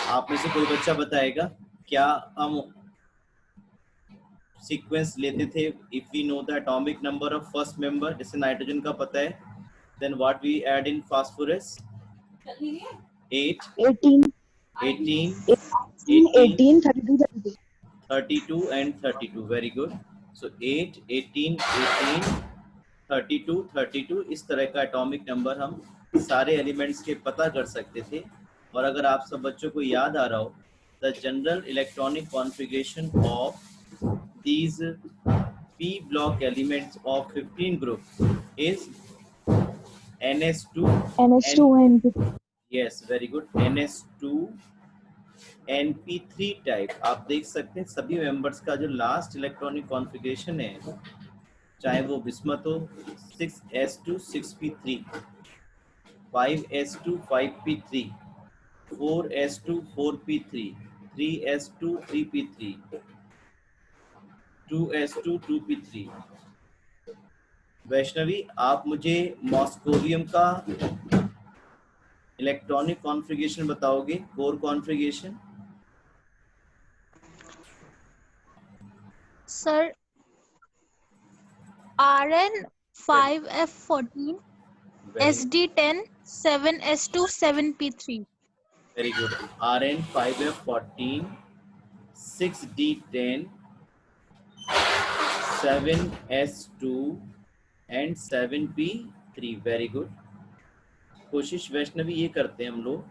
आप में से कोई बच्चा बताएगा क्या हम सीक्वेंस लेते थे if we know the atomic number of first member, जैसे नाइट्रोजन का पता है, then what we add in phosphorus? 8 18 18 18 18 32 32 and 32. Very good. So 8 18 18 32 32 इस तरह का एटॉमिक नंबर हम सारे एलिमेंट्स के पता कर सकते थे। और अगर आप सब बच्चों को याद आ रहा हो, the general electronic configuration of these p block elements of 15 group is ns2 NH2 and and yes, very good, ns2 np3 type. आप देख सकते हैं सभी मेंबर्स का जो लास्ट इलेक्ट्रॉनिक कॉन्फ़िगरेशन है, चाहे वो बिस्मत हो 6s2 6p3, 5s2 5p3, 4s2 4p3, 3s2 3p3, 2s2 2p3। Vaishnavi, आप मुझे मॉस्कोवियम का इलेक्ट्रॉनिक कॉन्फ़िगरेशन बताओगे, core configuration? Sir Rn 5f14 SD10 7s2 7p3। Very good. Rn 5f14 6d10 7s2 and 7p3। Very good. कोशिश वैष्णवी ये करते हैं हम लोग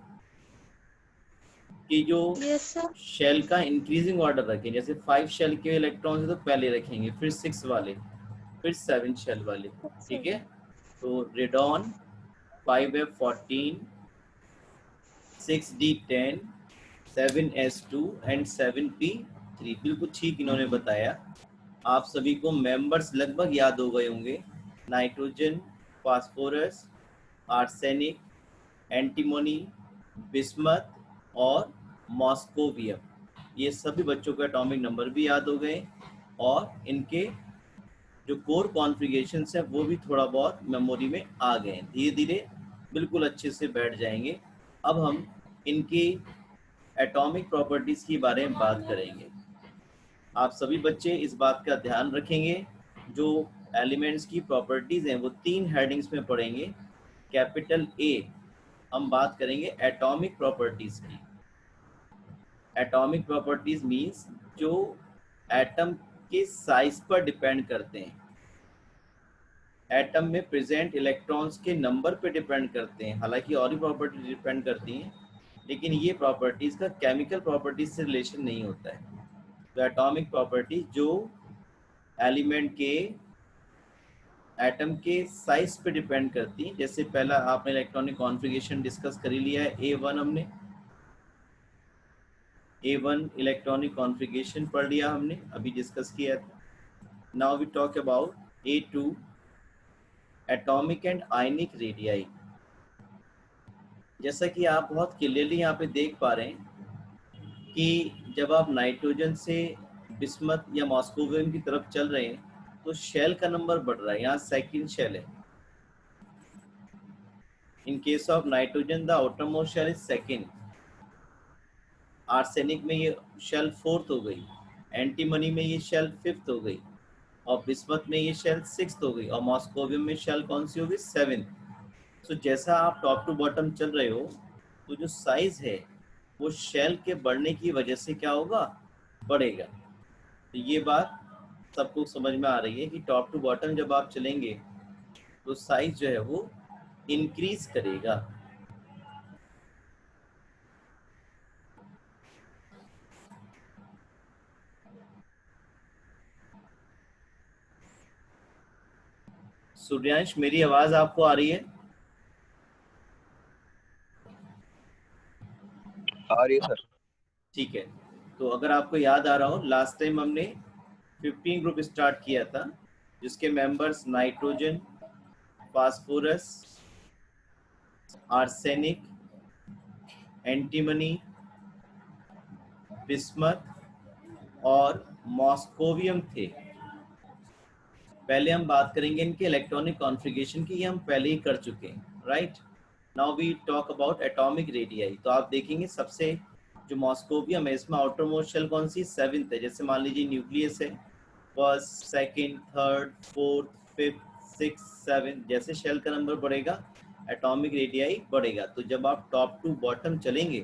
कि जो शेल का इंक्रीजिंग ऑर्डर रखें, जैसे 5 शेल के इलेक्ट्रॉन्स तो पहले रखेंगे, फिर 6 वाले, फिर 7 शेल वाले, ठीक है? तो radon 5f14 6d10 7s2 and 7p3। बिल्कुल ठीक इन्होंने बताया। आप सभी को मेंबर्स लगभग याद हो गए होंगे, nitrogen, phosphorus, arsenic, antimony, bismuth और मॉस्कोवियम, ये सभी बच्चों को एटॉमिक नंबर भी याद हो गए और इनके जो कोर कॉन्फ़िगरेशंस है वो भी थोड़ा बहुत मेमोरी में आ गए। धीरे धीरे बिल्कुल अच्छे से बैठ जाएंगे। अब हम इनकी एटॉमिक प्रॉपर्टीज़ के बारे में बात करेंगे। आप सभी बच्चे इस बात का ध्यान रखेंगे, जो एलिमेंट्स की प्रॉपर्टीज़ हैं वो 3 हेडिंग्स में पढ़ेंगे। कैपिटल ए हम बात करेंगे एटॉमिक प्रॉपर्टीज़ की। एटॉमिक प्रॉपर्टीज़ मीन्स जो एटम के साइज पर डिपेंड करते हैं, एटम में प्रेजेंट इलेक्ट्रॉन्स के नंबर पे डिपेंड करते हैं। हालांकि और भी प्रॉपर्टी डिपेंड करती हैं, लेकिन ये प्रॉपर्टीज़ का केमिकल प्रॉपर्टीज से रिलेशन नहीं होता है। तो एटॉमिक प्रॉपर्टी जो एलिमेंट के एटम के साइज पे डिपेंड करती है। जैसे पहला आपने इलेक्ट्रॉनिक कॉन्फ़िगरेशन डिस्कस कर ही लिया है, A1 हमने A1 इलेक्ट्रॉनिक कॉन्फ़िगरेशन पढ़ लिया, हमने अभी डिस्कस किया था। Now we talk about A2 atomic and ionic radii. जैसा कि आप बहुत क्लियरली यहाँ पे देख पा रहे हैं कि जब आप नाइट्रोजन से बिस्मथ या मॉस्कोवियम की तरफ चल रहे हैं तो शेल का नंबर बढ़ रहा है। यहाँ सेकंड शेल है। In case of nitrogen the outermost shell is second. Arsenic में ये शेल 4th हो गई, एंटीमनी में ये शेल 5th हो गई, और बिस्मथ में ये शेल 6th हो गई, और मॉस्कोवियम में शेल कौन सी हो गई? 7th। तो जैसा आप टॉप टू बॉटम चल रहे हो तो जो साइज है वो शेल के बढ़ने की वजह से क्या होगा? बढ़ेगा। तो ये बात सबको समझ में आ रही है कि टॉप टू बॉटम जब आप चलेंगे तो साइज जो है वो इंक्रीज करेगा। सूर्यांश, मेरी आवाज आपको आ रही है? आ रही है सर। ठीक है। तो अगर आपको याद आ रहा हो, लास्ट टाइम हमने 15 ग्रुप स्टार्ट किया था, जिसके members nitrogen, phosphorus, arsenic, antimony, bismuth और मॉस्कोवियम थे। पहले हम बात करेंगे इनके इलेक्ट्रॉनिक कॉन्फ़िगरेशन की, ये हम पहले ही कर चुके हैं, right? Now we talk about atomic radii. तो आप देखेंगे सबसे जो मॉस्कोवियम है इसमें आउटर मोस्ट शेल कौन सी, 7th है। जैसे मान लीजिए न्यूक्लियस है, first, second, third, fourth, fifth, six, 7, जैसे शेल का नंबर बढ़ेगा एटॉमिक रेडियाई बढ़ेगा। तो जब आप टॉप टू बॉटम चलेंगे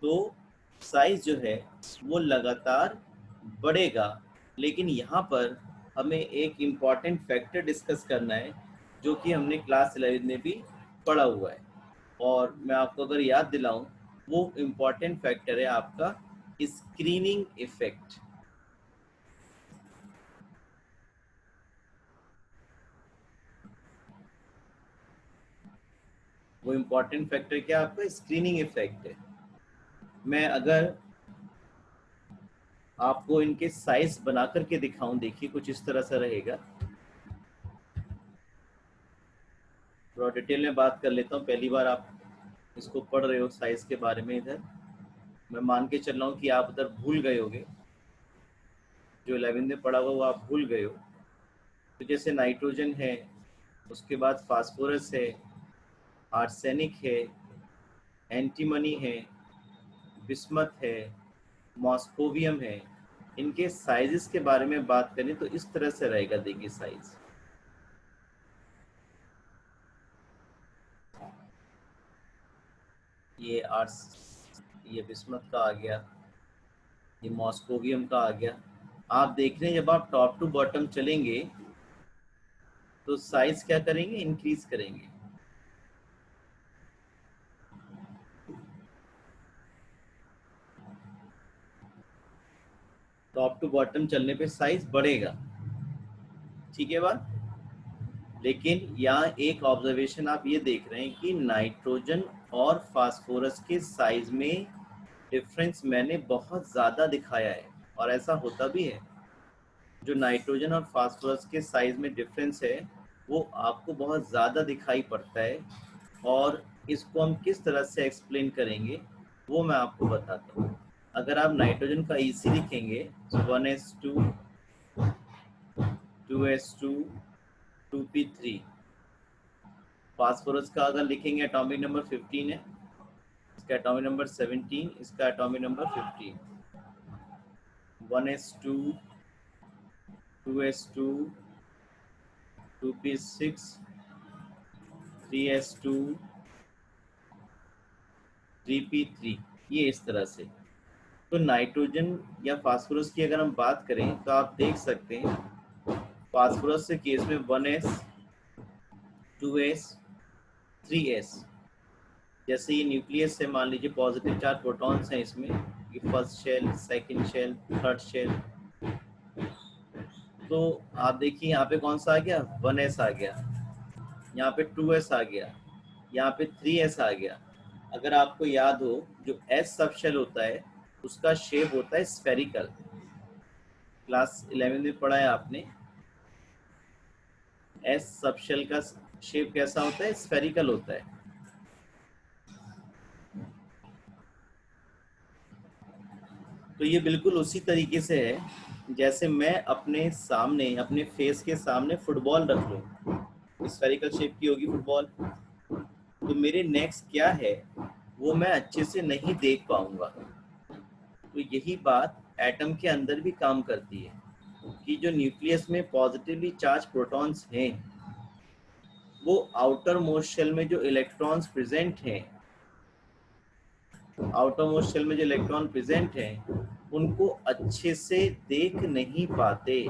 तो साइज जो है वो लगातार बढ़ेगा। लेकिन यहाँ पर हमें एक इम्पॉर्टेंट फैक्टर डिस्कस करना है जो कि हमने क्लास 11 में भी पढ़ा हुआ है, और मैं आपको अगर याद दिलाऊं, वो इम्पॉर्टेंट फैक्टर है आपका स्क्रीनिंग इफेक्ट। वो इम्पॉर्टेंट फैक्टर क्या आपका स्क्रीनिंग इफेक्ट है। मैं अगर आपको इनके साइज बना करके दिखाऊं, देखिए कुछ इस तरह से रहेगा। थोड़ा डिटेल में बात कर लेता हूँ, पहली बार आप इसको पढ़ रहे हो साइज के बारे में। इधर मैं मान के चल रहा हूँ कि आप उधर भूल गए होगे, जो 11 में पढ़ा हुआ वो आप भूल गए हो। तो जैसे नाइट्रोजन है, उसके बाद फास्फोरस है, आर्सेनिक है, एंटीमनी है, बिस्मथ है, मॉस्कोवियम है। इनके साइजेस के बारे में बात करें तो इस तरह से रहेगा, देखिए साइज। ये बिस्मथ का आ गया, ये मॉस्कोवियम का आ गया। आप देख रहे हैं जब आप टॉप टू बॉटम चलेंगे तो साइज क्या करेंगे, इंक्रीज करेंगे। टॉप टू बॉटम चलने पे साइज बढ़ेगा, ठीक है बात। लेकिन यहाँ एक ऑब्जर्वेशन आप ये देख रहे हैं कि नाइट्रोजन और फास्फोरस के साइज में डिफरेंस मैंने बहुत ज़्यादा दिखाया है, और ऐसा होता भी है। जो नाइट्रोजन और फास्फोरस के साइज में डिफरेंस है वो आपको बहुत ज़्यादा दिखाई पड़ता है, और इसको हम किस तरह से एक्सप्लेन करेंगे वो मैं आपको बताता हूँ। अगर आप नाइट्रोजन का EC लिखेंगे तो 1s2 2s2 2p3। फास्फोरस का अगर लिखेंगे एटॉमिक नंबर 15 है, इसका एटॉमिक नंबर 17, इसका atomic number 15। 1s2 2s2 2p6 3s2 3p3, ये इस तरह से। तो नाइट्रोजन या फास्फोरस की अगर हम बात करें तो आप देख सकते हैं फास्फोरस के केस में 1s 2s 3s। जैसे ये न्यूक्लियस है, मान लीजिए पॉजिटिव चार्ज प्रोटॉन्स हैं इसमें, ये first shell, second shell, third shell. तो आप देखिए यहाँ पे कौन सा आ गया, 1s आ गया, यहाँ पे 2s आ गया, यहाँ पे 3s आ गया। अगर आपको याद हो जो s सब शेल होता है उसका शेप होता है स्फेरिकल। क्लास 11 में पढ़ा है आपने, एस सब शेल का शेप कैसा होता है, स्फेरिकल होता है। तो ये बिल्कुल उसी तरीके से है जैसे मैं अपने सामने, अपने फेस के सामने फुटबॉल रख लूँ, स्फेरिकल शेप की होगी फुटबॉल, तो मेरे नेक्स्ट क्या है वो मैं अच्छे से नहीं देख पाऊंगा। तो यही बात एटम के अंदर भी काम करती है कि जो न्यूक्लियस में पॉजिटिवली चार्ज प्रोटॉन्स हैं वो आउटर मोस्ट शेल में जो इलेक्ट्रॉन्स प्रेजेंट हैं, आउटर मोस्ट शेल में जो इलेक्ट्रॉन प्रेजेंट हैं उनको अच्छे से देख नहीं पाते।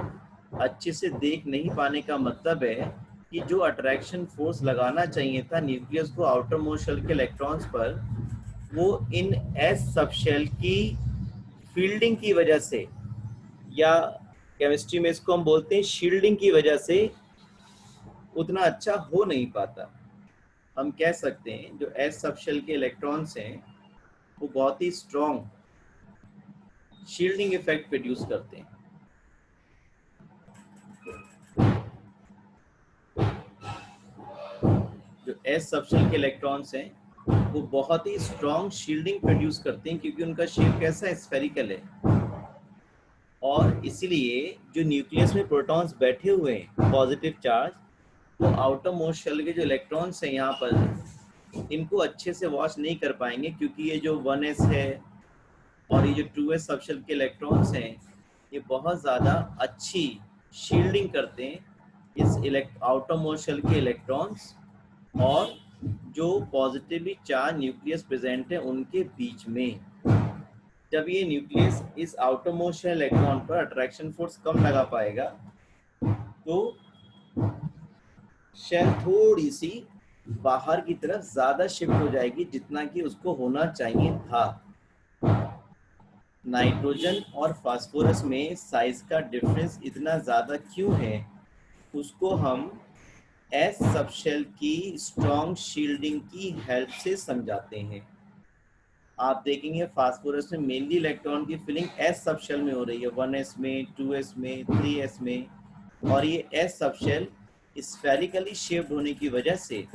अच्छे से देख नहीं पाने का मतलब है कि जो अट्रैक्शन फोर्स लगाना चाहिए था न्यूक्लियस को आउटर मोस्ट शेल के इलेक्ट्रॉन्स पर, वो इन एस सब शेल की फील्डिंग की वजह से, या केमिस्ट्री में इसको हम बोलते हैं शील्डिंग की वजह से, उतना अच्छा हो नहीं पाता। हम कह सकते हैं जो एस सब शेल के इलेक्ट्रॉन्स हैं वो बहुत ही स्ट्रॉन्ग शील्डिंग इफेक्ट प्रोड्यूस करते हैं। जो एस सबशेल के इलेक्ट्रॉन्स हैं वो बहुत ही स्ट्रॉन्ग शील्डिंग प्रोड्यूस करते हैं क्योंकि उनका शेप कैसा है, स्फेरिकल है। और इसीलिए जो न्यूक्लियस में प्रोटॉन्स बैठे हुए हैं पॉजिटिव चार्ज, वो आउटर मोस्ट शेल के जो इलेक्ट्रॉन्स हैं यहाँ पर इनको अच्छे से वॉश नहीं कर पाएंगे क्योंकि ये जो 1s है और ये जो 2s सबशेल के इलेक्ट्रॉन्स हैं ये बहुत ज़्यादा अच्छी शील्डिंग करते हैं इस आउटरमोस्ट शेल के इलेक्ट्रॉन्स और जो पॉजिटिवली चार्ज न्यूक्लियस प्रेजेंट है उनके बीच में। जब ये न्यूक्लियस इस आउटरमोस्ट शेल इलेक्ट्रॉन पर अट्रैक्शन फोर्स कम लगा पाएगा तो शेल थोड़ी सी बाहर की तरफ ज्यादा शिफ्ट हो जाएगी जितना कि उसको होना चाहिए था। नाइट्रोजन और फास्फोरस में साइज का डिफरेंस इतना ज्यादा क्यों है उसको हम एस सबशेल की स्ट्रॉन्ग शील्डिंग की हेल्प से समझाते हैं। आप देखेंगे फास्फोरस में मेनली इलेक्ट्रॉन की फिलिंग एस सबशेल में हो रही है 1s में 2s में 3s में और ये एस सबशेल स्फेरिकली शेप्ड होने की वजह से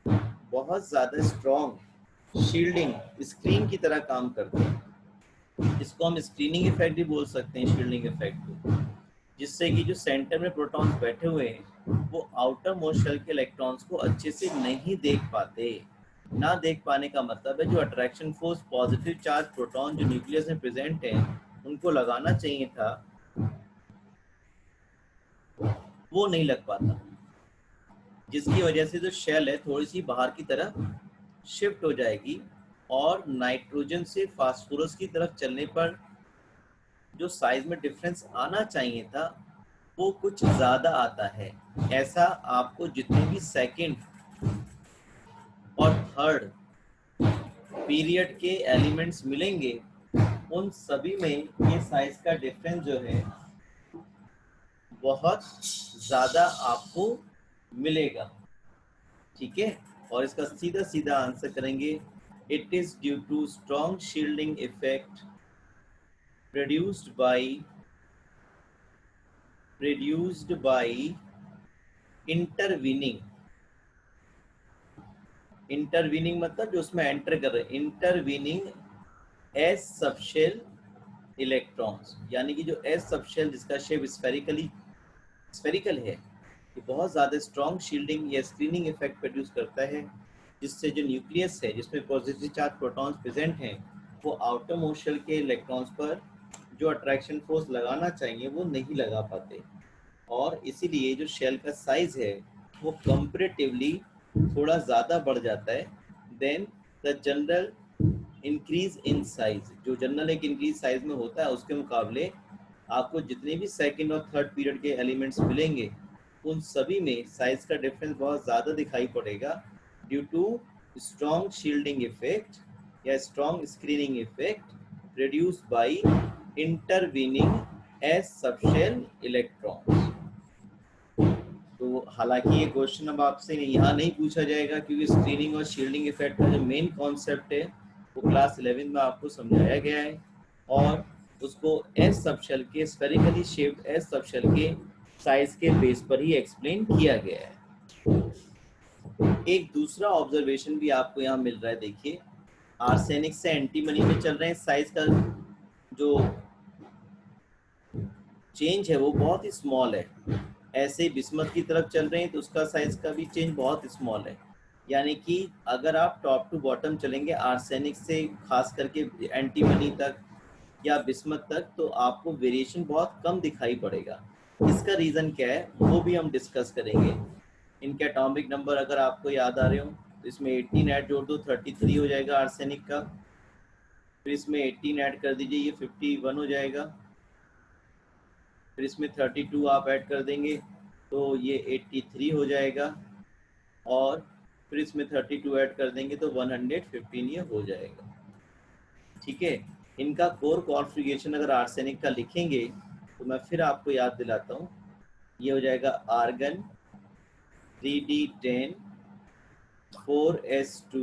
बहुत ज़्यादा स्ट्रॉन्ग शील्डिंग स्क्रीन की तरह काम करते हैं। इसको हम स्क्रीनिंग इफेक्ट भी बोल सकते हैं शील्डिंग इफेक्ट को, जिससे कि जो सेंटर में प्रोटॉन्स बैठे हुए हैं वो आउटर मोस्ट शेल के इलेक्ट्रॉन्स को अच्छे से नहीं देख पाते। ना देख पाने का मतलब है जो attraction force positive charge proton जो न्यूक्लियस में प्रेजेंट है उनको लगाना चाहिए था वो नहीं लग पाता, जिसकी वजह से जो शेल है थोड़ी सी बाहर की तरफ शिफ्ट हो जाएगी और नाइट्रोजन से फास्फोरस की तरफ चलने पर जो साइज में डिफरेंस आना चाहिए था वो कुछ ज़्यादा आता है। ऐसा आपको जितने भी सेकंड और थर्ड पीरियड के एलिमेंट्स मिलेंगे उन सभी में ये साइज का डिफरेंस जो है बहुत ज़्यादा आपको मिलेगा। ठीक है, और इसका सीधा सीधा आंसर करेंगे it is due to strong shielding effect produced by intervening मतलब जो उसमें एंटर कर रहे हैं इंटरवीनिंग एस सबशेल इलेक्ट्रॉन्स, यानी कि जो एस सबशेल जिसका शेप स्फेरिकल है ये बहुत ज़्यादा स्ट्रॉन्ग शील्डिंग या स्क्रीनिंग इफेक्ट प्रोड्यूस करता है जिससे जो न्यूक्लियस है जिसमें पॉजिटिव चार्ज प्रोटॉन्स प्रेजेंट हैं वो आउटर मोस्ट शेल के इलेक्ट्रॉन्स पर जो अट्रैक्शन फोर्स लगाना चाहिए वो नहीं लगा पाते और इसीलिए जो शेल का साइज है वो कंपैरेटिवली थोड़ा ज़्यादा बढ़ जाता है then the general increase in size. जो जनरल एक इंक्रीज साइज में होता है उसके मुकाबले आपको जितने भी सेकंड और थर्ड पीरियड के एलिमेंट्स मिलेंगे उन सभी में साइज का डिफरेंस बहुत ज़्यादा दिखाई पड़ेगा due to strong shielding effect या strong screening effect produced by intervening S subshell electrons. तो हालांकि ये क्वेश्चन अब आपसे यहाँ नहीं पूछा जाएगा क्योंकि स्क्रीनिंग और शील्डिंग इफेक्ट का जो मेन कॉन्सेप्ट है वो क्लास 11 में आपको समझाया गया है और उसको एस सबशेल के स्फेरिकली शेप्ड एस सबशेल के साइज के बेस पर ही एक्सप्लेन किया गया है। एक दूसरा ऑब्जर्वेशन भी आपको यहाँ मिल रहा है, देखिए आर्सेनिक से एंटीमनी में चल रहे हैं, साइज का जो चेंज है वो बहुत ही स्मॉल है। ऐसे ही बिस्मथ की तरफ चल रहे हैं तो उसका साइज का भी चेंज बहुत स्मॉल है। यानी कि अगर आप टॉप टू बॉटम चलेंगे आर्सेनिक से खास करके एंटीमनी तक या बिस्मथ तक तो आपको वेरिएशन बहुत कम दिखाई पड़ेगा। इसका रीज़न क्या है वो भी हम डिस्कस करेंगे। इनके एटॉमिक नंबर अगर आपको याद आ रहे हो तो इसमें 18 ऐड जोड़ दो 33 हो जाएगा आर्सेनिक का, फिर इसमें 18 ऐड कर दीजिए ये 51 हो जाएगा, फिर इसमें 32 आप ऐड कर देंगे तो ये 83 हो जाएगा और फिर इसमें 32 ऐड कर देंगे तो 115 ये हो जाएगा। ठीक है, इनका कोर कॉन्फ़िगरेशन अगर आर्सेनिक का लिखेंगे तो मैं फिर आपको याद दिलाता हूँ, ये हो जाएगा आर्गन 3d10 4s2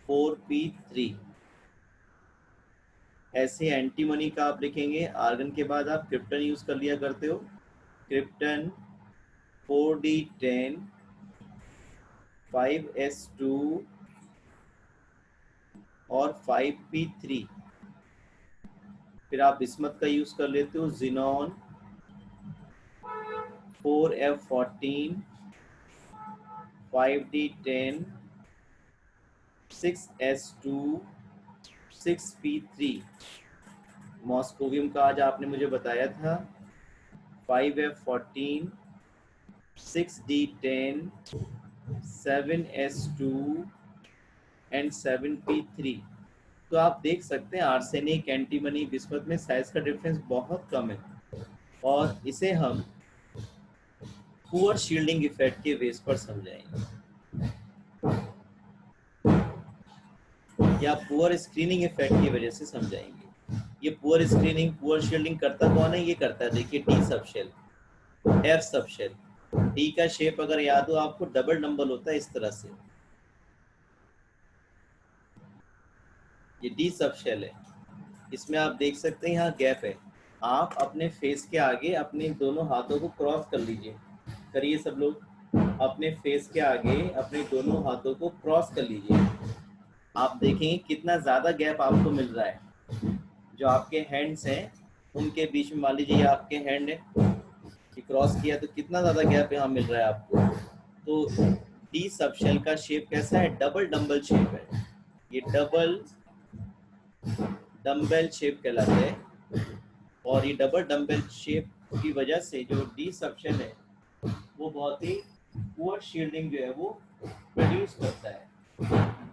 4p3। ऐसे एंटीमनी का आप लिखेंगे, आर्गन के बाद आप क्रिप्टन यूज कर लिया करते हो, क्रिप्टन 4d10 5s2 और 5p3। फिर आप बिस्मथ का यूज कर लेते हो, xenon 4f14 5d10 6s2 6p3। Moscovium का आज आपने मुझे बताया था 5f14 6d10 7s2 and 7p3। तो आप देख सकते हैं आर्सेनिक, एंटीमनी, बिस्मथ में साइज का डिफरेंस बहुत कम है और इसे हम पुअर शील्डिंग इफेक्ट के बेस पर समझाएंगे या पुअर स्क्रीनिंग इफेक्ट की वजह से समझाएंगे। ये पुअर स्क्रीनिंग, पुअर शील्डिंग करता कौन है? ये करता है, देखिए, D subshell, F subshell. D का शेप अगर याद हो आपको, डबल डंबल होता है इस तरह से, ये डी सबशेल है। इसमें आप देख सकते हैं यहाँ गैप है। आप अपने फेस के आगे अपने दोनों हाथों को क्रॉस कर लीजिए, करिए सब लोग, अपने फेस के आगे अपने दोनों हाथों को क्रॉस कर लीजिए। आप देखेंगे कितना ज़्यादा गैप आपको मिल रहा है। जो आपके हैंड्स हैं उनके बीच में, मान लीजिए ये आपके हैंड है, ये क्रॉस किया तो कितना ज़्यादा गैप यहाँ मिल रहा है आपको। तो डी सबशेल का शेप कैसा है? डबल डंबल शेप है। ये डबल डंबल शेप कहलाता है और ये डबल डंबल शेप की वजह से जो डी सबशेल है वो बहुत ही पुअर शील्डिंग जो है वो प्रोड्यूस करता है,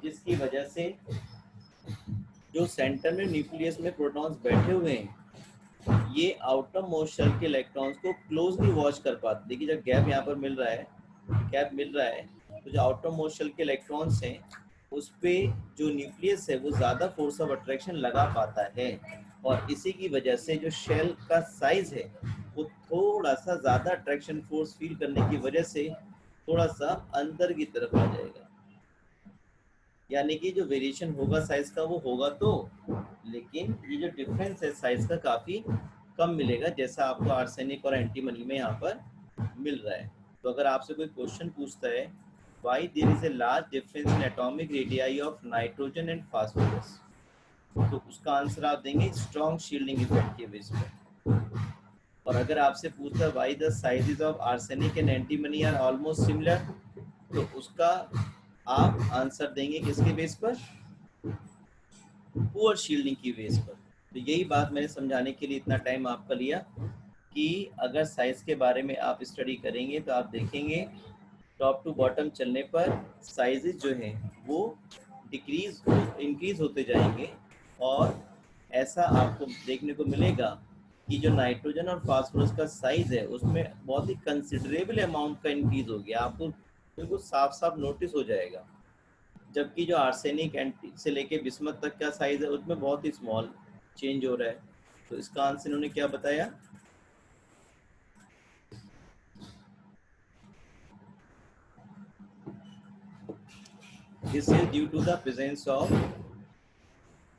जिसकी वजह से जो सेंटर में न्यूक्लियस में प्रोटॉन्स बैठे हुए हैं ये आउटर मोस्ट शेल के इलेक्ट्रॉन्स को क्लोजली वॉच कर पाते। देखिए जब गैप यहाँ पर मिल रहा है, गैप मिल रहा है, तो जो आउटर मोस्ट शेल के इलेक्ट्रॉन्स हैं उस पे जो न्यूक्लियस है वो ज़्यादा फोर्स ऑफ अट्रैक्शन लगा पाता है और इसी की वजह से जो शेल का साइज है वो थोड़ा सा ज़्यादा अट्रैक्शन फोर्स फील करने की वजह से थोड़ा सा अंदर की तरफ आ जाएगा। यानी कि जो वेरिएशन होगा साइज का वो होगा तो, लेकिन ये जो डिफरेंस है साइज का काफ़ी कम मिलेगा, जैसा आपको आर्सेनिक और एंटीमनी में यहाँ पर मिल रहा है। तो अगर आपसे कोई क्वेश्चन पूछता है why there is a large difference in atomic radii of nitrogen and phosphorus, तो उसका आंसर आप देंगे स्ट्रॉन्ग शील्डिंग इफेक्ट के बेस पर। और अगर आपसे पूछता है why the sizes of arsenic and antimony are almost similar, तो उसका आप आंसर देंगे किसके बेस पर? पुअर शील्डिंग की बेस पर। तो यही बात मैंने समझाने के लिए इतना टाइम आपका लिया कि अगर साइज के बारे में आप स्टडी करेंगे तो आप देखेंगे टॉप टू बॉटम चलने पर साइजेस जो हैं वो इंक्रीज होते जाएंगे और ऐसा आपको देखने को मिलेगा कि जो नाइट्रोजन और फास्फोरस का साइज है उसमें बहुत ही कंसिडरेबल अमाउंट का इंक्रीज हो गया, आपको बिल्कुल साफ साफ नोटिस हो जाएगा। जबकि जो आर्सेनिक से लेके बिस्मथ तक का साइज है उसमें बहुत ही स्मॉल चेंज हो रहा है। तो इसका आंसर इन्होंने क्या बताया? This is due to the presence of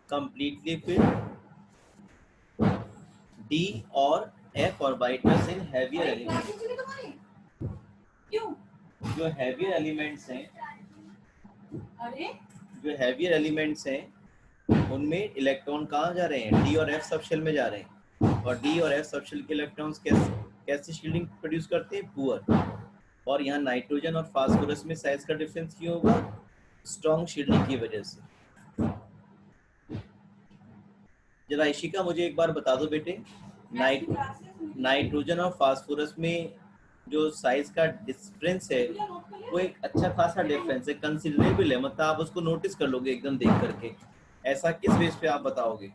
completely filled D or F orbitals in heavier elements। जो heavier elements हैं, जो heavier elements हैं उनमें इलेक्ट्रॉन कहाँ जा रहे हैं? डी और एफ सबशेल में जा रहे हैं और डी और एफ सबशेल के इलेक्ट्रॉन्स कैसे शील्डिंग प्रोड्यूस करते हैं? पुअर। और यहाँ नाइट्रोजन और फास्फोरस में साइज का डिफरेंस क्यों होगा? स्ट्रॉन्ग शील्डिंग की वजह से। जरा इशिका मुझे एक बार बता दो बेटे, नाइट्रोजन और फास्फोरस में जो साइज का डिफरेंस है वो एक अच्छा खासा डिफरेंस है, कंसिडरेबल है, मतलब आप उसको नोटिस कर लोगे एकदम देख करके। ऐसा किस बेस पे आप बताओगे?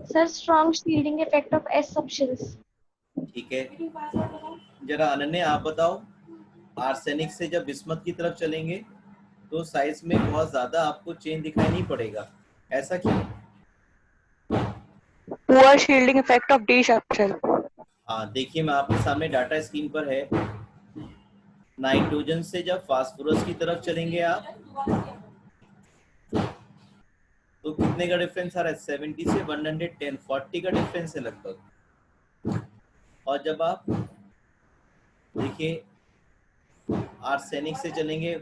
Sir strong shielding effect of S subshells. ठीक है, जरा अनन्या आप बताओ, आर्सेनिक से जब बिस्मथ की तरफ चलेंगे तो साइज में बहुत ज्यादा आपको चेंज दिखाई नहीं पड़ेगा, ऐसा क्यों? Poor shielding effect of D subshell. हाँ देखिए, मैं आपके सामने डाटा स्क्रीन पर है। नाइट्रोजन से जब फास्फोरस की तरफ चलेंगे आप तो कितने का डिफरेंस आ रहा है? 70 से 110, 40 का डिफरेंस है लगभग। और जब आप देखिए आर्सेनिक से चलेंगे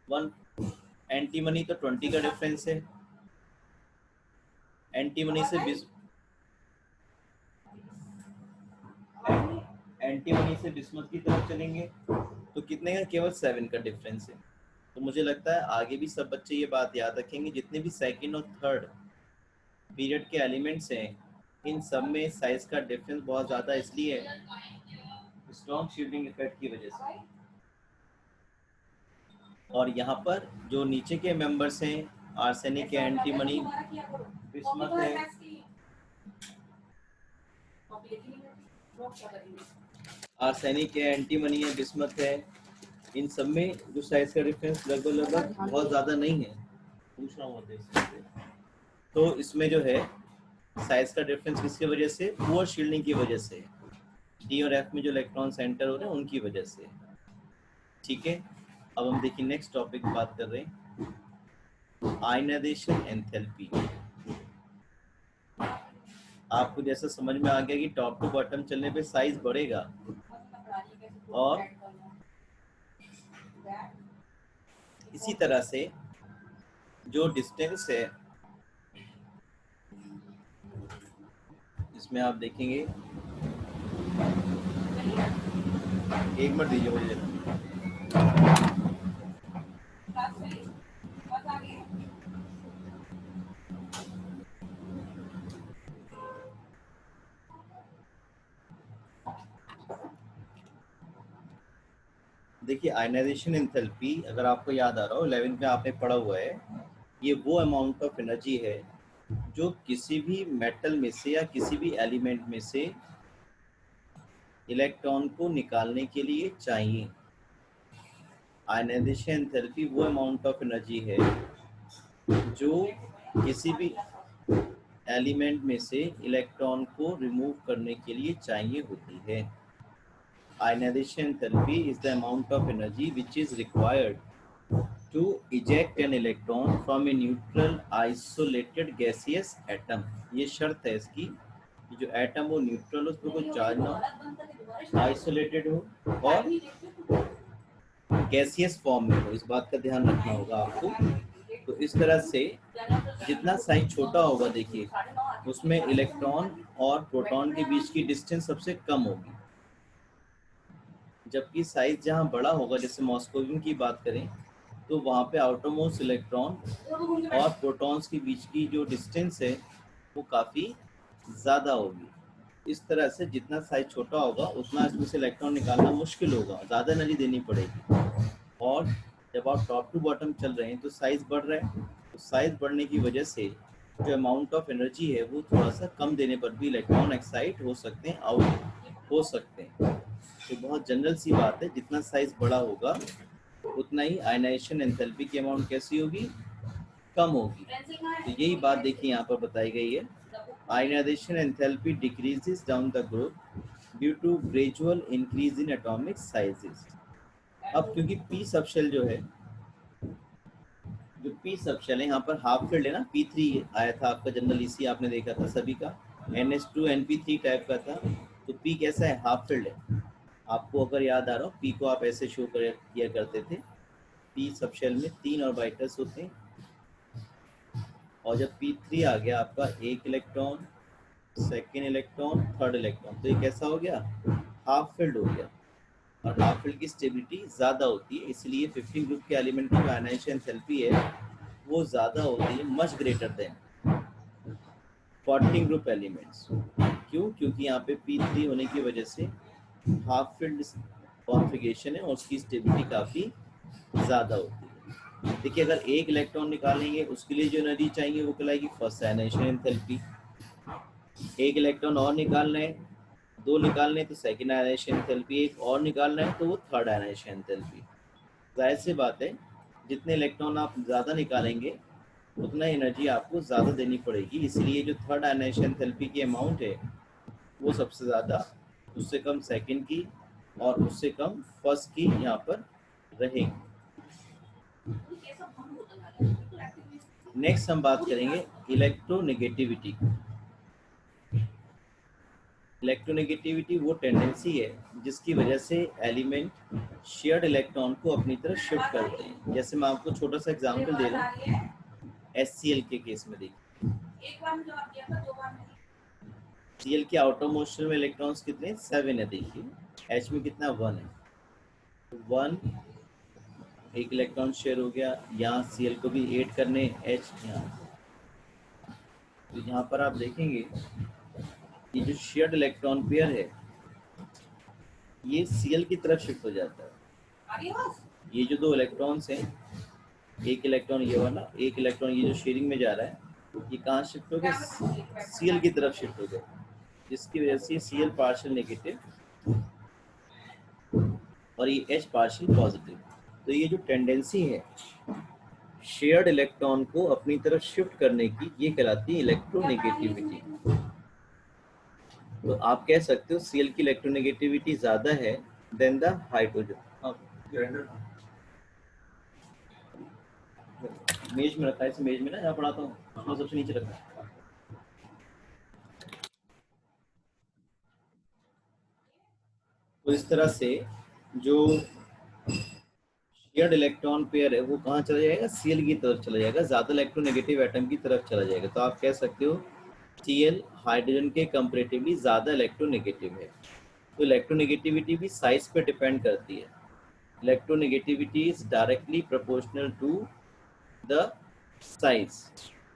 1, एंटीमनी तो 20 का डिफरेंस है। एंटीमनी से बिस्मथ की तरफ चलेंगे तो कितने का? केवल 7 का डिफरेंस है। तो मुझे लगता है आगे भी सब बच्चे ये बात याद रखेंगे, जितने भी सेकंड और थर्ड पीरियड के एलिमेंट्स हैं इन सब में साइज का डिफरेंस बहुत ज़्यादा इसलिए स्ट्रॉन्ग शील्डिंग इफेक्ट की वजह से। और यहाँ पर जो नीचे के मेंबर्स हैं, आर्सेनिक है, एंटीमनी, बिस्मथ है, आर्सेनिक है, एंटीमनी है, बिस्मथ है, इन सब में जो साइज का डिफरेंस लगभग बहुत ज़्यादा नहीं है। पूछ रहा हूँ देख। तो इसमें जो है साइज का डिफरेंस किसकी वजह से? पुअर शील्डिंग की वजह से। डी और एफ में जो इलेक्ट्रॉन सेंटर हो रहे हैं उनकी वजह से। ठीक है, अब हम देखिए नेक्स्ट टॉपिक बात कर रहे हैं आयनाइजेशन एंथैल्पी। आपको जैसा समझ में आ गया कि टॉप टू बॉटम चलने पे साइज बढ़ेगा और इसी तरह से जो डिस्टेंस है इसमें आप देखेंगे, एक मिनट दीजिए मुझे। देखिए आयनाइजेशन एंथैल्पी अगर आपको याद आ रहा हो 11th में आपने पढ़ा हुआ है, ये वो अमाउंट ऑफ एनर्जी है जो किसी भी मेटल में से या किसी भी एलिमेंट में से इलेक्ट्रॉन को निकालने के लिए चाहिए। आयनाइजेशन एंथैल्पी वो अमाउंट ऑफ एनर्जी है जो किसी भी एलिमेंट में से इलेक्ट्रॉन को रिमूव करने के लिए चाहिए होती है। Ionization enthalpy is the amount of energy which is required to eject an electron from a neutral isolated gaseous atom। ये शर्त है इसकी कि जो एटम वो न्यूट्रल हो, उस पर कोई चार्ज ना हो, आइसोलेटेड हो और गैसियस फॉर्म में हो। इस बात का ध्यान रखना होगा आपको। तो इस तरह से जितना साइज छोटा होगा देखिए उसमें इलेक्ट्रॉन और प्रोटॉन के बीच की डिस्टेंस सबसे कम होगी, जबकि साइज जहाँ बड़ा होगा जैसे मॉस्कोवियन की बात करें तो वहाँ पे आउटरमोस्ट इलेक्ट्रॉन और प्रोटॉन्स के बीच की जो डिस्टेंस है वो काफ़ी ज़्यादा होगी। इस तरह से जितना साइज छोटा होगा उतना इसमें से इलेक्ट्रॉन निकालना मुश्किल होगा, ज़्यादा एनर्जी देनी पड़ेगी। और जब आप टॉप टू बॉटम चल रहे हैं तो साइज बढ़ रहा है, तो साइज बढ़ने की वजह से जो अमाउंट ऑफ एनर्जी है वो थोड़ा सा कम देने पर भी इलेक्ट्रॉन एक्साइट हो सकते हैं, आउट हो सकते हैं। तो बहुत जनरल सी बात है, जितना साइज बड़ा होगा उतना ही आयनाइजेशन एंथैल्पी की अमाउंट कैसी होगी? कम होगी। तो यही बात देखिए यहाँ पर बताई गई है, ionization enthalpy decreases down the group due to gradual increase in atomic sizes. अब क्योंकि पी सबशेल जो है, जो पी सबशेल है यहाँ पर हाफ फील्ड है ना, P3 आया था आपका जनरल इसी आपने देखा था सभी का, NH2 NP3 टाइप का था। तो पी कैसा है? हाफ फील्ड है। आपको अगर याद आ रहा हो पी को आप ऐसे शो किया करते थे, पी सबशेल में 3 ऑर्बिटल्स होते हैं और जब P3 आ गया आपका एक electron, second electron, third electron, तो ये कैसा हो गया? हाफ फील्ड हो गया। और हाफ फील्ड की स्टेबिलिटी ज़्यादा होती है, इसलिए 15 ग्रुप के एलिमेंट की जो आयनाइजेशन एंथैल्पी है वो ज़्यादा होती है, much greater than 14 group elements. क्यों? क्योंकि यहाँ पे P3 होने की वजह से हाफ फील्ड कॉन्फ़िगरेशन है और उसकी स्टेबिलिटी काफ़ी ज़्यादा होती है। देखिए अगर एक इलेक्ट्रॉन निकालेंगे उसके लिए जो एनर्जी चाहिए वो कहलाएगी फर्स्ट आयनाइजेशन एंथैल्पी। एक इलेक्ट्रॉन और निकालना है, 2 निकालने तो सेकेंड आयनाइजेशन एंथैल्पी, एक और निकालना है तो वो थर्ड आयनाइजेशन एंथैल्पी। जाहिर सी बात है जितने इलेक्ट्रॉन आप ज़्यादा निकालेंगे उतना एनर्जी आपको ज़्यादा देनी पड़ेगी, इसलिए जो थर्ड आयनाइजेशन एंथैल्पी की अमाउंट है वो सबसे ज़्यादा, उससे कम सेकंड की और उससे कम फर्स्ट की यहाँ पर रहेगी। नेक्स्ट हम बात करेंगे इलेक्ट्रोनेगेटिविटी। इलेक्ट्रोनेगेटिविटी वो टेंडेंसी है जिसकी वजह से एलिमेंट शेयर्ड इलेक्ट्रॉन को अपनी तरफ शिफ्ट करते हैं। जैसे मैं आपको छोटा सा एग्जांपल दे रहा हूँ, HCl के केस में देखिए, Cl के आउटर मोस्ट में इलेक्ट्रॉन्स कितने? 7 है। देखिए H में कितना? 1 है। 1 एक इलेक्ट्रॉन शेयर हो गया, यहाँ Cl को भी ऐड करने H यहाँ। तो यहाँ पर आप देखेंगे ये जो शेयर्ड इलेक्ट्रॉन पेयर है ये Cl की तरफ शिफ्ट हो जाता है। ये जो दो इलेक्ट्रॉन्स हैं, एक इलेक्ट्रॉन ये वाला, एक इलेक्ट्रॉन ये जो शेयरिंग में जा रहा है, ये कहाँ शिफ्ट हो गया? Cl की तरफ शिफ्ट हो गया, जिसकी वजह से Cl पार्शियल नेगेटिव और ये H पार्शियल पॉजिटिव। तो ये जो टेंडेंसी है शेयर्ड इलेक्ट्रॉन को अपनी तरफ शिफ्ट करने की, ये कहलाती है इलेक्ट्रोनेगेटिविटी। तो आप कह सकते हो Cl की इलेक्ट्रोनेगेटिविटी ज्यादा है देन द हाइड्रोजन। मेज में रखा है, इस मेज में ना जहाँ पढ़ाता हूँ उसमें सबसे नीचे रखा है। तो इस तरह से जो शेयर्ड इलेक्ट्रॉन पेयर है वो कहाँ चला जाएगा? Cl की तरफ चला जाएगा, ज्यादा इलेक्ट्रोनेगेटिव एटम की तरफ चला जाएगा। तो आप कह सकते हो Cl हाइड्रोजन के कंपैरेटिवली ज्यादा इलेक्ट्रोनेगेटिव है। तो इलेक्ट्रोनेगेटिविटी भी साइज पे डिपेंड करती है। Electronegativity is directly proportional to the size,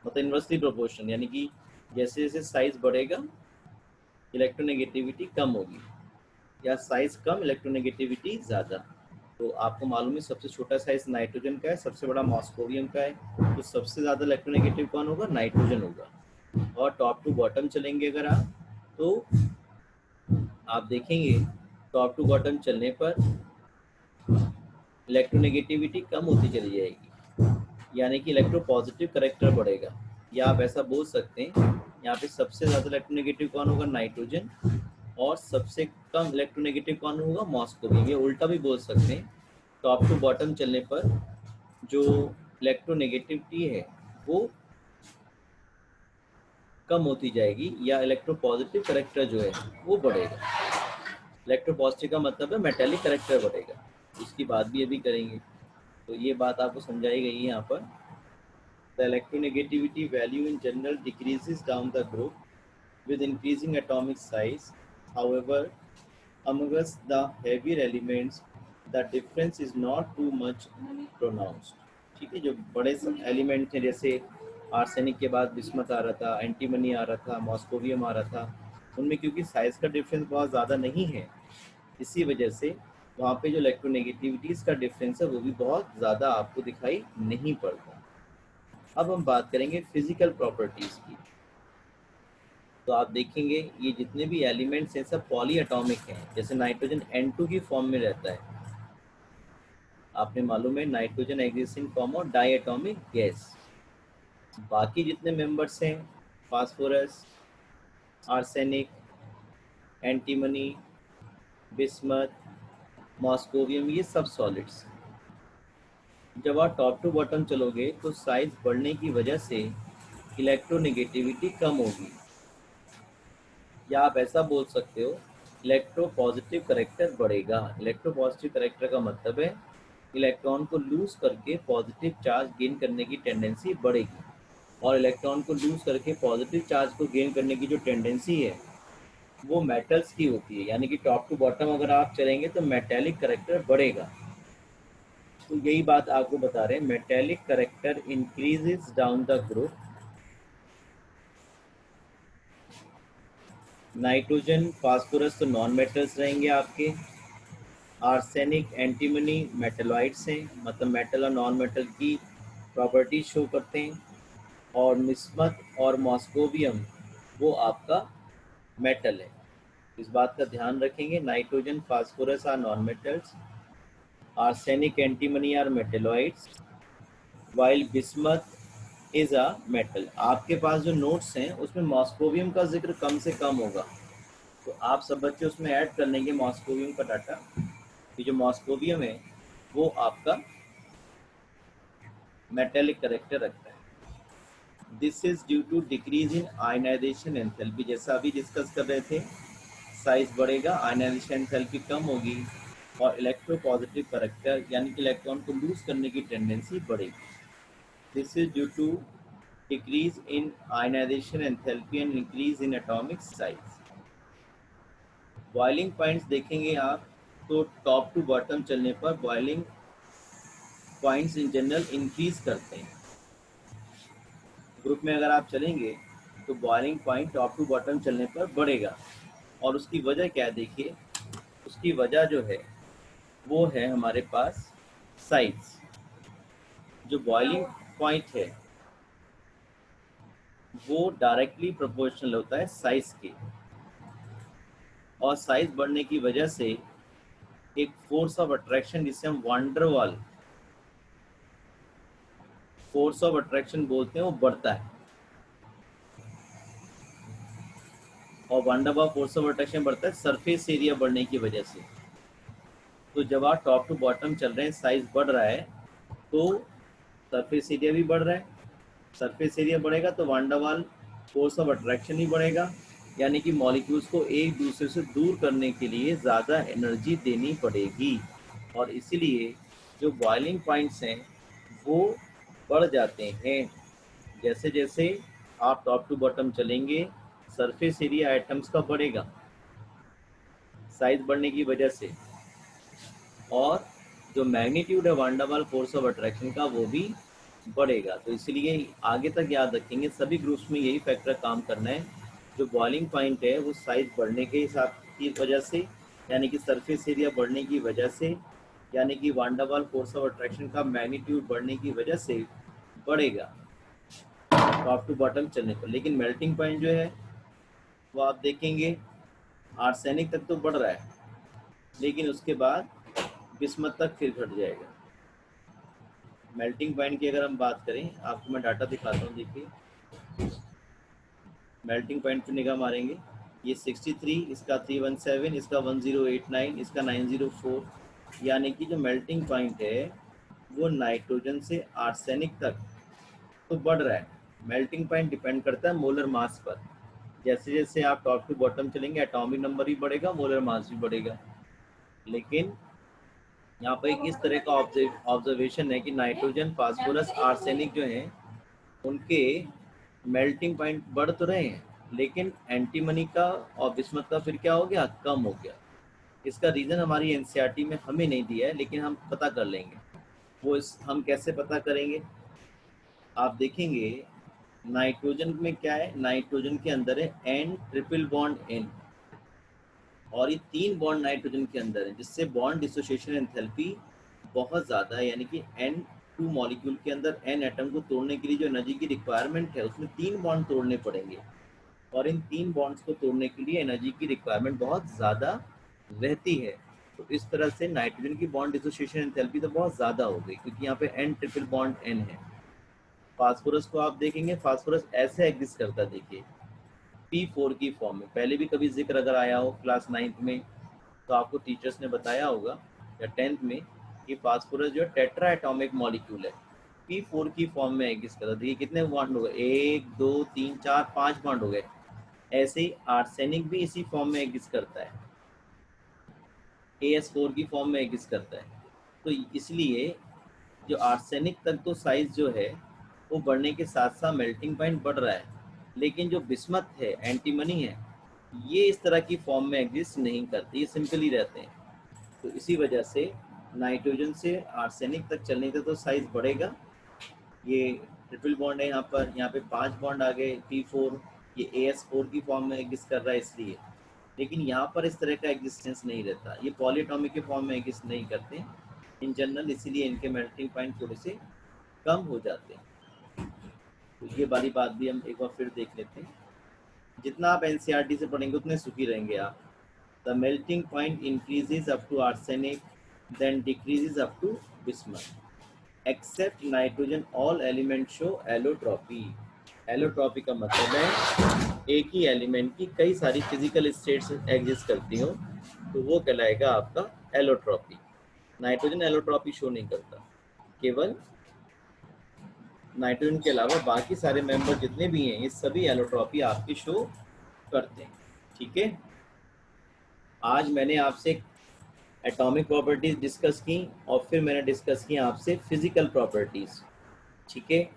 मतलब इनवर्सली प्रोपोर्शनल, यानी कि जैसे जैसे साइज बढ़ेगा इलेक्ट्रोनेगेटिविटी कम होगी, या साइज कम इलेक्ट्रोनेगेटिविटी ज़्यादा। तो आपको मालूम है सबसे छोटा साइज नाइट्रोजन का है, सबसे बड़ा मॉस्कोवियम का है। तो सबसे ज़्यादा इलेक्ट्रोनेगेटिव कौन होगा? नाइट्रोजन होगा। और टॉप टू बॉटम चलेंगे अगर आप, तो आप देखेंगे टॉप टू बॉटम चलने पर इलेक्ट्रोनेगेटिविटी कम होती चली जाएगी, यानी कि इलेक्ट्रो पॉजिटिव करेक्टर बढ़ेगा। या आप ऐसा बोल सकते हैं यहाँ पे सबसे ज़्यादा इलेक्ट्रोनेगेटिव कौन होगा? नाइट्रोजन। और सबसे कम इलेक्ट्रोनेगेटिव कौन होगा? मॉस्कोवियम। ये उल्टा भी बोल सकते हैं, टॉप टू बॉटम चलने पर जो इलेक्ट्रोनेगेटिविटी है वो कम होती जाएगी, या इलेक्ट्रो पॉजिटिव करेक्टर जो है वो बढ़ेगा। इलेक्ट्रो पॉजिटिव का मतलब है मेटेलिक करेक्टर बढ़ेगा, इसकी बात भी अभी करेंगे। तो ये बात आपको समझाई गई है यहाँ पर। The electronegativity value in general decreases down the group with increasing atomic size. However, amongst the heavier elements, the difference is not too much pronounced. ठीक है, जो बड़े एलिमेंट थे जैसे आर्सेनिक के बाद बिस्मथ आ रहा था, एंटीमनी आ रहा था, मॉस्कोवियम आ रहा था, उनमें क्योंकि साइज का डिफरेंस बहुत ज़्यादा नहीं है, इसी वजह से वहाँ पे जो इलेक्ट्रोनेगेटिविटीज़ का डिफरेंस है वो भी बहुत ज़्यादा आपको दिखाई नहीं पड़ता। अब हम बात करेंगे फिजिकल प्रॉपर्टीज़ की। तो आप देखेंगे ये जितने भी एलिमेंट्स हैं सब पॉली एटॉमिक हैं। जैसे नाइट्रोजन N2 की फॉर्म में रहता है, आपने मालूम है nitrogen exist in form of diatomic gas. बाकी जितने मेंबर्स हैं phosphorus, arsenic, antimony, bismuth, moscovium, ये सब सॉलिड्स। जब आप टॉप टू बॉटम चलोगे तो साइज बढ़ने की वजह से इलेक्ट्रोनेगेटिविटी कम होगी, या आप ऐसा बोल सकते हो इलेक्ट्रो पॉजिटिव करेक्टर बढ़ेगा। इलेक्ट्रो पॉजिटिव करेक्टर का मतलब है इलेक्ट्रॉन को लूज करके पॉजिटिव चार्ज गेन करने की टेंडेंसी बढ़ेगी, और इलेक्ट्रॉन को लूज करके पॉजिटिव चार्ज को गेन करने की जो टेंडेंसी है वो मेटल्स की होती है। यानी कि टॉप टू बॉटम अगर आप चलेंगे तो मेटेलिक करेक्टर बढ़ेगा। तो यही बात आपको बता रहे हैं, metallic character increases down the group. Nitrogen, phosphorus तो नॉन मेटल्स रहेंगे आपके। आर्सेनिक, एंटीमनी मेटलॉइड्स हैं, मतलब मेटल और नॉन मेटल की प्रॉपर्टी शो करते हैं। और बिस्मथ और मॉस्कोवियम वो आपका मेटल है। इस बात का ध्यान रखेंगे, nitrogen, phosphorus are non metals, arsenic, antimony are metalloids, while bismuth is a metal. आपके पास जो नोट्स हैं उसमें मॉस्कोवियम का जिक्र कम से कम होगा, तो आप सब बच्चे उसमें ऐड कर लेंगे मॉस्कोवियम का डाटा। ये जो मॉस्कोवियम है वो आपका मेटेलिक करेक्टर रखता है। This is due to decrease in ionization enthalpy. जैसा अभी डिस्कस कर रहे थे, साइज बढ़ेगा, आयनाइजेशन एंथैल्पी कम होगी, और इलेक्ट्रो पॉजिटिव करेक्टर यानी कि इलेक्ट्रॉन को लूज करने की टेंडेंसी बढ़ेगी। This is due to decrease in ionization enthalpy and increase in atomic size. Boiling points देखेंगे आप, तो टॉप टू बॉटम चलने पर boiling points in general increase करते हैं। ग्रुप में अगर आप चलेंगे तो boiling point top to bottom चलने पर बढ़ेगा। और उसकी वजह क्या है, देखिए उसकी वजह जो है वो है हमारे पास साइज। जो बॉइलिंग पॉइंट है वो डायरेक्टली प्रोपोर्शनल होता है साइज के, और साइज बढ़ने की वजह से एक फोर्स ऑफ अट्रैक्शन जिसे हम वांडरवाल फोर्स ऑफ अट्रैक्शन बोलते हैं वो बढ़ता है। और वांडरवाल फोर्स ऑफ अट्रैक्शन बढ़ता है सरफेस एरिया बढ़ने की वजह से। तो जब आप टॉप टू बॉटम चल रहे हैं, साइज बढ़ रहा है तो सरफेस एरिया भी बढ़ रहा है। सरफेस एरिया बढ़ेगा तो वांडरवाल फोर्स ऑफ अट्रैक्शन ही बढ़ेगा, यानी कि मॉलिक्यूल्स को एक दूसरे से दूर करने के लिए ज़्यादा एनर्जी देनी पड़ेगी, और इसीलिए जो बॉइलिंग पॉइंट्स हैं वो बढ़ जाते हैं। जैसे जैसे आप टॉप टू बॉटम चलेंगे, सरफेस एरिया एटम्स का बढ़ेगा साइज बढ़ने की वजह से, और जो मैग्नीट्यूड है वांडरवाल फोर्स ऑफ अट्रैक्शन का वो भी बढ़ेगा। तो इसलिए आगे तक याद रखेंगे, सभी ग्रुप्स में यही फैक्टर काम करना है। जो बॉइलिंग पॉइंट है वो साइज बढ़ने के हिसाब की वजह से, यानी कि सरफेस एरिया बढ़ने की वजह से, यानी कि वांडरवाल फोर्स ऑफ अट्रैक्शन का मैग्नीट्यूड बढ़ने की वजह से बढ़ेगा टॉप टू बॉटम चलने पर। लेकिन मेल्टिंग पॉइंट जो है वो आप देखेंगे आर्सेनिक तक तो बढ़ रहा है, लेकिन उसके बाद बिस्मत तक फिर घट जाएगा। मेल्टिंग पॉइंट की अगर हम बात करें, आपको मैं डाटा दिखाता हूँ। देखिए मेल्टिंग पॉइंट पर निगाह मारेंगे, ये 63, इसका 317, इसका 1089, इसका 904, यानी कि जो मेल्टिंग पॉइंट है वो नाइट्रोजन से आर्सेनिक तक तो बढ़ रहा है। मेल्टिंग पॉइंट डिपेंड करता है मोलर मास पर। जैसे जैसे आप टॉप टू बॉटम चलेंगे एटॉमिक नंबर भी बढ़ेगा, मोलर मास भी बढ़ेगा। लेकिन यहाँ पर एक इस तरह का ऑब्जर्वेशन है कि नाइट्रोजन, फास्फोरस, आर्सेनिक जो हैं उनके मेल्टिंग पॉइंट बढ़ तो रहे हैं, लेकिन एंटीमनी का और बिस्मत का फिर क्या हो गया, कम हो गया। इसका रीज़न हमारी एनसीईआरटी में हमें नहीं दिया है, लेकिन हम पता कर लेंगे। हम कैसे पता करेंगे, आप देखेंगे नाइट्रोजन में क्या है, नाइट्रोजन के अंदर है N ट्रिपल बॉन्ड N, और ये 3 बॉन्ड नाइट्रोजन के अंदर है, जिससे बॉन्ड डिसोसिएशन एंथैल्पी बहुत ज़्यादा है। यानी कि N2 मॉलिक्यूल के अंदर N एटम को तोड़ने के लिए जो एनर्जी की रिक्वायरमेंट है उसमें 3 बॉन्ड तोड़ने पड़ेंगे, और इन 3 बॉन्ड्स को तोड़ने के लिए एनर्जी की रिक्वायरमेंट बहुत ज़्यादा रहती है। तो इस तरह से नाइट्रोजन की बॉन्ड डिसोसिएशन एंथैल्पी तो बहुत ज़्यादा हो गई, क्योंकि यहाँ पे N ट्रिपल बॉन्ड N है। फास्फोरस को आप देखेंगे, फास्फोरस ऐसे एग्जिस्ट करता है, देखिए P4 की फॉर्म में। पहले भी कभी जिक्र अगर आया हो क्लास 9th में तो आपको टीचर्स ने बताया होगा, या 10th में, कि फास्फोरस जो टेट्रा एटॉमिक मॉलिक्यूल है, P4 की फॉर्म में एग्जिस्ट करता है। देखिए कितने बॉन्ड हो गए, 1 2 3 4 5 बॉन्ड हो गए। ऐसे ही आर्सेनिक भी इसी फॉर्म में एग्जिस्ट करता है, AS4 की फॉर्म में एग्जिस्ट करता है। तो इसलिए जो आर्सेनिक तक तो साइज जो है वो बढ़ने के साथ साथ मेल्टिंग पॉइंट बढ़ रहा है, लेकिन जो बिस्मत है, एंटीमनी है, ये इस तरह की फॉर्म में एग्जिस्ट नहीं करते, ये सिंपली रहते हैं। तो इसी वजह से नाइट्रोजन से आर्सेनिक तक चलने तक तो साइज बढ़ेगा। ये ट्रिपल बॉन्ड है यहाँ पे 5 बॉन्ड आ गए, P4, ये AS4 की फॉर्म में एग्जिस्ट कर रहा है इसलिए। लेकिन यहाँ पर इस तरह का एग्जिस्टेंस नहीं रहता, ये पॉलीएटॉमिक के फॉर्म में एग्जिस्ट नहीं करते इन जनरल, इसीलिए इनके मेल्टिंग पॉइंट थोड़े से कम हो जाते हैं। तो ये वाली बात भी हम एक बार फिर देख लेते हैं। जितना आप एनसीईआरटी से पढ़ेंगे उतने सुखी रहेंगे आप। The melting point increases up to arsenic, then decreases up to bismuth. Except nitrogen all element show allotropy. Allotropy का मतलब है एक ही एलिमेंट की कई सारी फिजिकल स्टेट्स एग्जिस्ट करती हो, तो वो कहलाएगा आपका एलोट्रॉपी। नाइट्रोजन एलोट्रॉपी शो नहीं करता, केवल नाइट्रोजन के अलावा बाकी सारे मेंबर जितने भी हैं ये सभी एलोट्रॉपी आपकी शो करते हैं। ठीक है, आज मैंने आपसे एटॉमिक प्रॉपर्टीज डिस्कस की और फिर मैंने डिस्कस की आपसे फिजिकल प्रॉपर्टीज। ठीक है,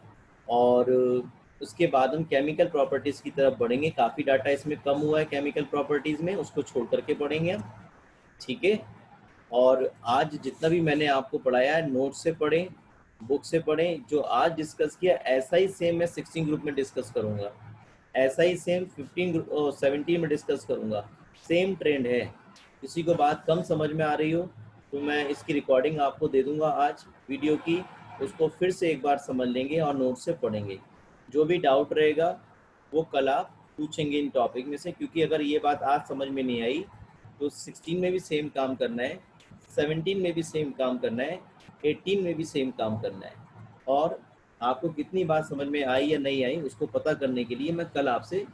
और उसके बाद हम केमिकल प्रॉपर्टीज़ की तरफ बढ़ेंगे। काफ़ी डाटा इसमें कम हुआ है केमिकल प्रॉपर्टीज़ में, उसको छोड़ करके पढ़ेंगे हम। ठीक है, और आज जितना भी मैंने आपको पढ़ाया है नोट से पढ़ें, बुक से पढ़ें। जो आज डिस्कस किया ऐसा ही सेम मैं 16 ग्रुप में डिस्कस करूँगा, ऐसा ही सेम 17 में डिस्कस करूँगा। सेम ट्रेंड है। किसी को बात कम समझ में आ रही हो तो मैं इसकी रिकॉर्डिंग आपको दे दूंगा आज वीडियो की, उसको फिर से एक बार समझ लेंगे और नोट से पढ़ेंगे। जो भी डाउट रहेगा वो कल आप पूछेंगे इन टॉपिक में से, क्योंकि अगर ये बात आज समझ में नहीं आई तो 16 में भी सेम काम करना है, 17 में भी सेम काम करना है, 18 में भी सेम काम करना है। और आपको कितनी बात समझ में आई या नहीं आई उसको पता करने के लिए मैं कल आपसे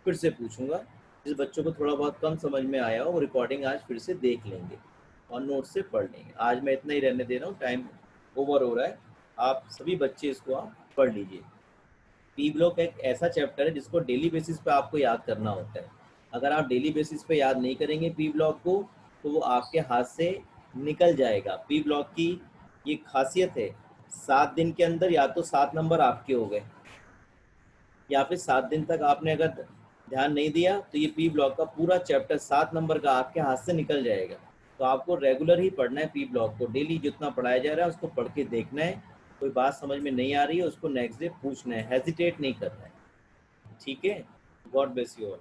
फिर से पूछूंगा। जिस बच्चों को थोड़ा बहुत कम समझ में आया हो वो रिकॉर्डिंग आज फिर से देख लेंगे और नोट से पढ़ लेंगे। आज मैं इतना ही रहने दे रहा हूँ, टाइम ओवर हो रहा है। आप सभी बच्चे इसको आप पढ़ लीजिए। पी ब्लॉक एक ऐसा चैप्टर है जिसको डेली बेसिस पे आपको याद करना होता है। अगर आप डेली बेसिस पे याद नहीं करेंगे पी ब्लॉक को तो वो आपके हाथ से निकल जाएगा। पी ब्लॉक की ये खासियत है, 7 दिन के अंदर या तो 7 नंबर आपके हो गए, या फिर 7 दिन तक आपने अगर ध्यान नहीं दिया तो ये पी ब्लॉक का पूरा चैप्टर 7 नंबर का आपके हाथ से निकल जाएगा। तो आपको रेगुलर ही पढ़ना है पी ब्लॉक को, डेली जितना पढ़ाया जा रहा है उसको पढ़ के देखना है। कोई बात समझ में नहीं आ रही है उसको नेक्स्ट डे पूछना है, हेजिटेट नहीं करना है। ठीक है, गॉड ब्लेस यू ऑल।